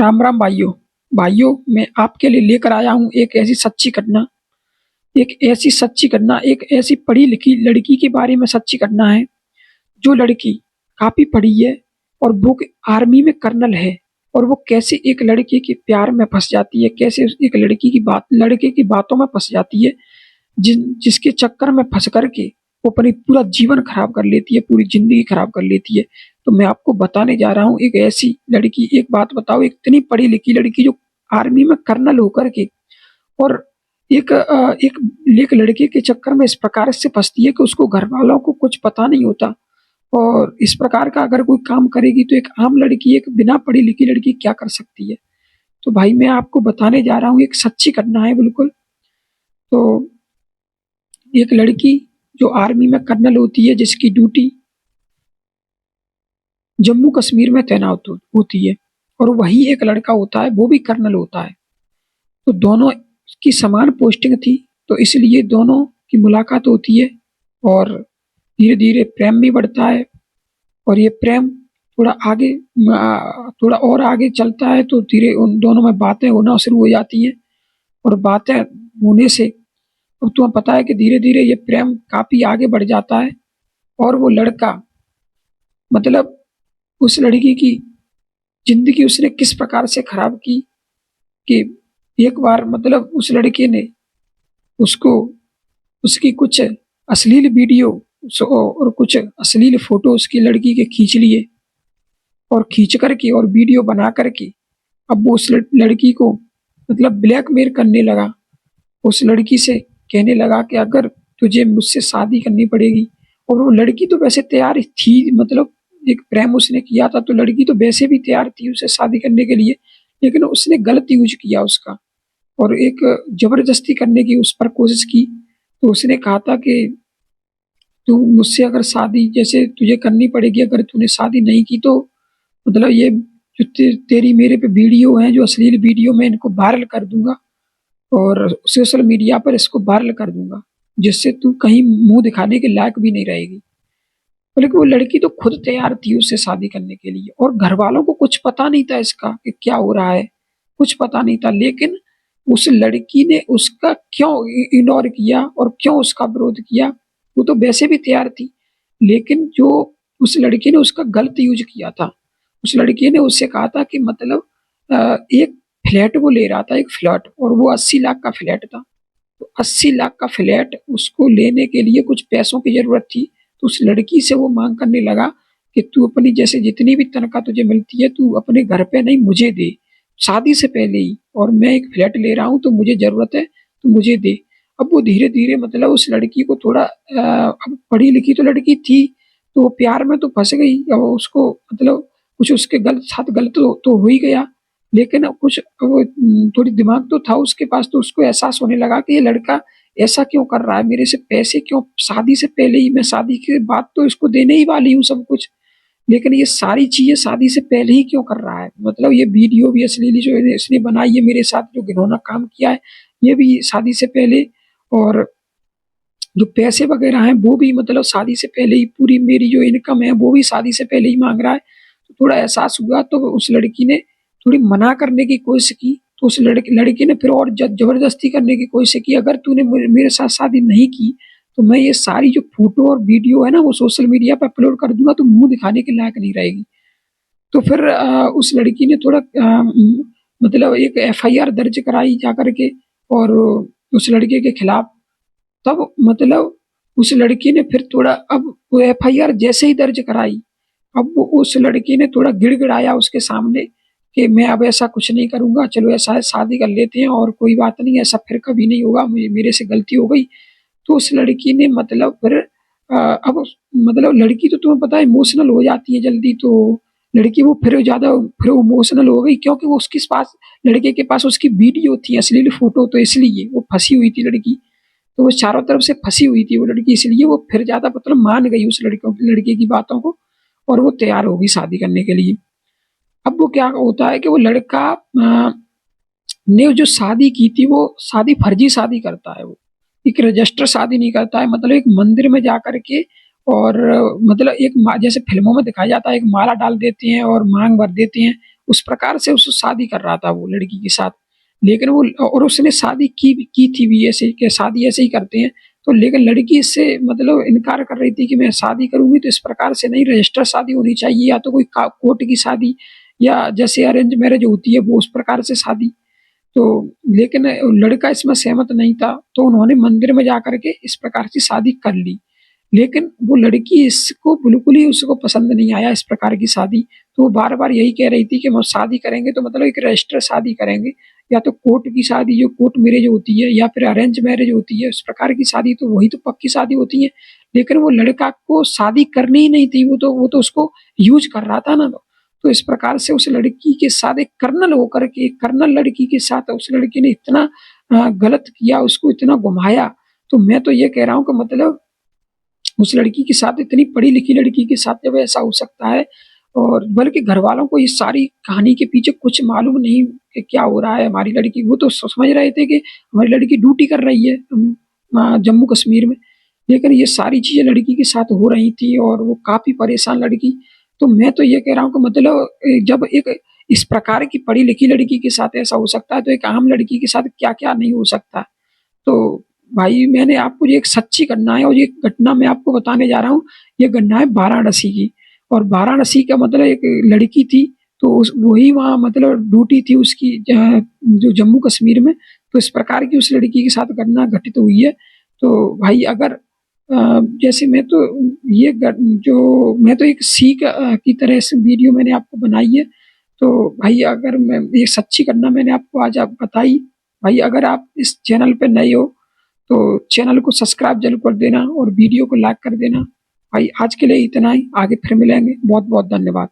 राम राम भाइयों। भाइयों, मैं आपके लिए लेकर आया हूँ एक ऐसी पढ़ी लिखी लड़की के बारे में सच्ची घटना है। जो लड़की काफी पढ़ी है और वो आर्मी में कर्नल है, और वो कैसे एक लड़के के प्यार में फंस जाती है, कैसे एक लड़के की बातों में फंस जाती है, जिसके चक्कर में फंस करके वो अपनी पूरा जीवन खराब कर लेती है, पूरी जिंदगी खराब कर लेती है। तो मैं आपको बताने जा रहा हूँ एक ऐसी लड़की। एक बात बताओ, एक इतनी पढ़ी लिखी लड़की जो आर्मी में कर्नल होकर के और एक लड़के के चक्कर में इस प्रकार से फंसती है कि उसको घर वालों को कुछ पता नहीं होता। और इस प्रकार का अगर कोई काम करेगी तो एक आम लड़की, एक बिना पढ़ी लिखी लड़की क्या कर सकती है। तो भाई मैं आपको बताने जा रहा हूँ, एक सच्ची घटना है बिल्कुल। तो एक लड़की जो आर्मी में कर्नल होती है, जिसकी ड्यूटी जम्मू कश्मीर में तैनात होती है, और वही एक लड़का होता है, वो भी कर्नल होता है। तो दोनों की समान पोस्टिंग थी, तो इसलिए दोनों की मुलाकात होती है और धीरे धीरे प्रेम भी बढ़ता है। और ये प्रेम थोड़ा और आगे चलता है तो धीरे उन दोनों में बातें होना शुरू हो जाती हैं। और बातें होने से अब तुम्हें पता है कि धीरे धीरे ये प्रेम काफी आगे बढ़ जाता है। और वो लड़का, मतलब उस लड़की की जिंदगी उसने किस प्रकार से खराब की कि एक बार, मतलब उस लड़के ने उसको उसकी कुछ अश्लील वीडियो और कुछ अश्लील फोटो उसकी लड़की के खींच लिए, और खींच करके और वीडियो बना करके अब वो उस लड़की को मतलब ब्लैकमेल करने लगा। उस लड़की से कहने लगा कि अगर तुझे मुझसे शादी करनी पड़ेगी। और वो लड़की तो वैसे तैयार थी, मतलब एक प्रेम उसने किया था तो लड़की तो वैसे भी तैयार थी उसे शादी करने के लिए। लेकिन उसने गलत यूज किया उसका, और एक जबरदस्ती करने की उस पर कोशिश की। तो उसने कहा था कि तू मुझसे अगर शादी जैसे तुझे करनी पड़ेगी, अगर तूने शादी नहीं की तो मतलब ये जो तेरी मेरे पे वीडियो है, जो अश्लील वीडियो, मैं इनको वायरल कर दूंगा और सोशल मीडिया पर इसको वायरल कर दूंगा, जिससे तू कहीं मुंह दिखाने के लायक भी नहीं रहेगी। लेकिन वो लड़की तो खुद तैयार थी उससे शादी करने के लिए, और घर वालों को कुछ पता नहीं था इसका कि क्या हो रहा है, कुछ पता नहीं था। लेकिन उस लड़की ने उसका क्यों इग्नोर किया और क्यों उसका विरोध किया। वो तो वैसे भी तैयार थी, लेकिन जो उस लड़की ने उसका गलत यूज किया था। उस लड़की ने उससे कहा था कि मतलब एक फ्लैट वो ले रहा था, एक फ्लैट, और वो 80 लाख का फ्लैट था। तो 80 लाख का फ्लैट उसको लेने के लिए कुछ पैसों की जरूरत थी। तो उस लड़की से वो मांग करने लगा कि तू अपनी जैसे जितनी भी तनख्वाह तुझे मिलती है तू अपने घर पे नहीं मुझे दे, शादी से पहले ही, और मैं एक फ्लैट ले रहा हूँ तो मुझे जरूरत है तो मुझे दे। अब वो धीरे धीरे मतलब उस लड़की को थोड़ा अब पढ़ी लिखी तो लड़की थी, तो वो प्यार में तो फंस गई। अब उसको मतलब कुछ उसके गलत साथ गलत तो हो ही गया। लेकिन अब कुछ वो थोड़ी दिमाग तो था उसके पास, तो उसको एहसास होने लगा कि ये लड़का ऐसा क्यों कर रहा है मेरे से, पैसे क्यों, शादी से पहले ही, मैं शादी के बाद तो इसको देने ही वाली हूँ सब कुछ, लेकिन ये सारी चीजें शादी से पहले ही क्यों कर रहा है। मतलब ये वीडियो भी अश्लील जो इसने बनाई है मेरे साथ, जो घिनौना काम किया है ये भी शादी से पहले, और जो पैसे वगैरह हैं वो भी मतलब शादी से पहले ही, पूरी मेरी जो इनकम है वो भी शादी से पहले ही मांग रहा है। तो थोड़ा एहसास हुआ तो उस लड़की ने थोड़ी मना करने की कोशिश की। तो उस लड़की ने फिर और जबरदस्ती करने की कोशिश की, अगर तूने मेरे साथ शादी नहीं की तो मैं ये सारी जो फोटो और वीडियो है ना वो सोशल मीडिया पर अपलोड कर दूंगा, तो मुंह दिखाने के लायक नहीं रहेगी। तो फिर उस लड़की ने थोड़ा मतलब एक एफआईआर दर्ज कराई जा करके, और उस लड़के के खिलाफ। तब मतलब उस लड़की ने फिर थोड़ा, अब वो एफआईआर जैसे ही दर्ज कराई, अब वो उस लड़की ने थोड़ा गिड़गिड़ाया उसके सामने कि मैं अब ऐसा कुछ नहीं करूंगा, चलो ऐसा है शादी कर लेते हैं और कोई बात नहीं, ऐसा फिर कभी नहीं होगा, मुझे मेरे से गलती हो गई। तो उस लड़की ने मतलब फिर अब मतलब लड़की तो तुम्हें पता है इमोशनल हो जाती है जल्दी, तो लड़की वो फिर इमोशनल हो गई, क्योंकि वो उसके पास, लड़के के पास उसकी वीडियो थी, अश्लील फोटो, तो इसलिए वो फंसी हुई थी लड़की। तो वो चारों तरफ से फंसी हुई थी वो लड़की, इसलिए वो फिर ज्यादा मतलब मान गई उस लड़के की बातों को, और वो तैयार होगी शादी करने के लिए। अब वो क्या होता है कि वो लड़का ने जो शादी की थी वो शादी फर्जी शादी करता है। वो एक रजिस्टर शादी नहीं करता है, मतलब एक मंदिर में जा करके, और मतलब एक जैसे फिल्मों में दिखाया जाता है, एक माला डाल देते हैं और मांग भर देते हैं, उस प्रकार से उस शादी कर रहा था वो लड़की के साथ। लेकिन वो और उसने शादी की थी भी ऐसे कि शादी ऐसे ही करते हैं। तो लेकिन लड़की इससे मतलब इनकार कर रही थी कि मैं शादी करूँगी तो इस प्रकार से नहीं, रजिस्टर शादी होनी चाहिए या तो कोई कोर्ट की शादी या जैसे अरेंज मैरिज होती है वो उस प्रकार से शादी। तो लेकिन लड़का इसमें सहमत नहीं था, तो उन्होंने मंदिर में जाकर के इस प्रकार की शादी कर ली। लेकिन वो लड़की इसको बिल्कुल ही उसको पसंद नहीं आया इस प्रकार की शादी, तो वो बार-बार यही कह रही थी कि हम शादी करेंगे तो मतलब एक रजिस्टर शादी करेंगे, या तो कोर्ट की शादी जो कोर्ट मैरेज होती है या फिर अरेंज मैरेज होती है, उस प्रकार की शादी तो वही तो पक्की शादी होती है। लेकिन वो लड़का को शादी करनी ही नहीं थी, वो तो उसको यूज़ कर रहा था ना। तो इस प्रकार से उस लड़की के साथ एक कर्नल होकर के कर्नल लड़की के साथ उस लड़की ने इतना गलत किया, उसको इतना घुमाया। तो मैं तो ये कह रहा हूँ कि मतलब उस लड़की के साथ इतनी पढ़ी-लिखी लड़की के साथ जब ऐसा हो सकता है, और बल्कि घरवालों को ये सारी कहानी के पीछे कुछ मालूम नहीं कि क्या हो रहा है हमारी लड़की, वो तो समझ रहे थे कि हमारी लड़की ड्यूटी कर रही है जम्मू कश्मीर में। लेकिन ये सारी चीज़ें लड़की के साथ हो रही थी और वो काफ़ी परेशान लड़की। तो मैं तो ये कह रहा हूँ कि मतलब जब एक इस प्रकार की पढ़ी-लिखी लड़की के साथ ऐसा हो सकता है, तो एक आम लड़की के साथ क्या-क्या नहीं हो सकता। तो भाई मैंने आपको ये एक सच्ची घटना है और ये घटना मैं आपको बताने जा रहा हूँ। ये घटना है वाराणसी की, और वाराणसी का मतलब एक लड़की थी, तो उस वही वहाँ मतलब ड्यूटी थी उसकी जो जम्मू कश्मीर में। तो इस प्रकार की उस लड़की के साथ घटना घटित हुई है। तो भाई अगर जैसे मैं तो एक सीख की तरह से वीडियो मैंने आपको बनाई है। तो भाई अगर मैं ये सच्ची घटना मैंने आपको आज आप बताई। भाई अगर आप इस चैनल पे नए हो तो चैनल को सब्सक्राइब ज़रूर कर देना और वीडियो को लाइक कर देना। भाई आज के लिए इतना ही, आगे फिर मिलेंगे। बहुत-बहुत धन्यवाद।